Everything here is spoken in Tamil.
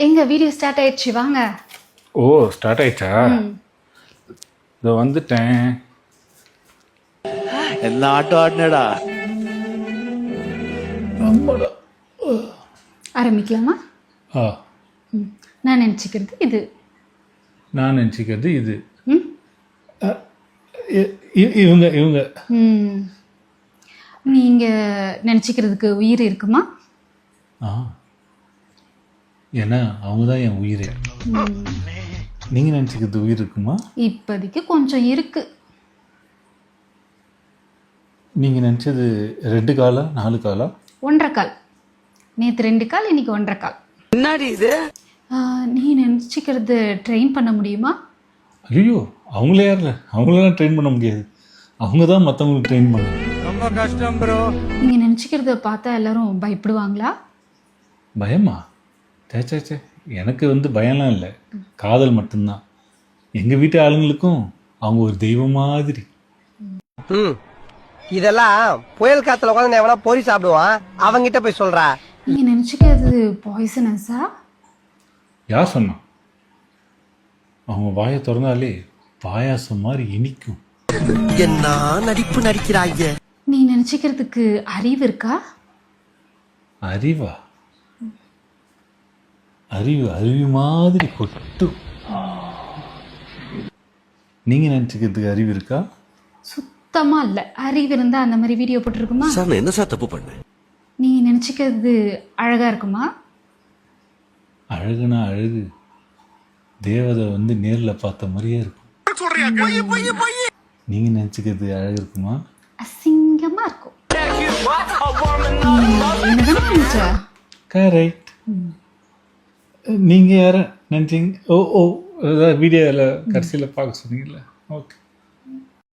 எங்க வீடியோ ஸ்டார்ட் ஆயிடுச்சு வாங்க. ஓ ஸ்டார்ட் ஆயிடுச்சா? இதோ வந்துட்டேன். என்ன ஆட்டம் ஆடினடா. ஆரம்பிக்கலாமா? ஆ நான் நினச்சிக்கிறது இது. நான் நினச்சிக்கிறது இது. ம் இவங்க இவங்க ம் நீங்கள் நினச்சிக்கிறதுக்கு உயிர் இருக்குமா? ஆ ஏன்னா அவங்க தான் என் உயிரே. நீங்கள் நினச்சிக்கிறது உயிர் இருக்குமா? இப்போதைக்கு கொஞ்சம் இருக்கு. நீங்கள் நினச்சது 2 காலா 4 காலா? 1.5 கால். நேற்று 2 கால், இன்னைக்கு 1.5 கால். என்னடி இது? நீ நினச்சிக்கிறது ட்ரெயின் பண்ண முடியுமா? ஐயோ அவங்களே யாரில்ல, அவங்களெல்லாம் ட்ரெயின் பண்ண முடியாது. அவங்க தான் மற்றவங்களுக்கு ட்ரெயின் பண்ணணும். ரொம்ப கஷ்டம் ப்ரோ. நீங்கள் நினச்சிக்கிறத பார்த்தா எல்லாரும் பயப்படுவாங்களா? பயமா? சே எனக்கு பயம்லாம் இல்லை, காதல் மட்டும்தான். எங்கள் வீட்டு ஆளுங்களுக்கும் அவங்க ஒரு தெய்வம் மாதிரி. இதெல்லாம் புயல் காத்துல உட்காந்து எவனா பொறி சாப்பிடுவான், அவங்கிட்ட போய் சொல்றா. நீங்கள் நினச்சிக்கிறது பாய்சனஸா? யார் சொன்னா? அவங்க வாயை திறந்தாலே பாயாசம் மாதிரி இனிக்கும். என்ன நடிப்பு நடிக்கிறாங்க. நீ நினச்சிக்கிறதுக்கு அறிவு இருக்கா? அறிவா? அறிவு மாதிரி கொட்டும். நீங்கள் நினச்சிக்கிறதுக்கு அறிவு இருக்கா? சுத்தமா இல்ல. அறிவு இருந்தா அந்த மாதிரி வீடியோ போட்டிருக்குமா? சார் நான் என்ன சார் தப்பு பண்ணேன்? நீ நினைச்சுக்கிறது அழகா இருக்குமா? அழகுனா அழகு தேவதை நேரில் பார்த்த மாதிரியே இருக்கும். நீங்கள் நினச்சிக்கிறது அழகு இருக்குமா? அசிங்கமா இருக்கும். என்னதான் நினைச்ச? கரெக்ட். நீங்கள் யாரை நினச்சிங்க? ஓ வீடியோவில் கடைசியில் பார்க்க சொன்னீங்கல்ல. ஓகே.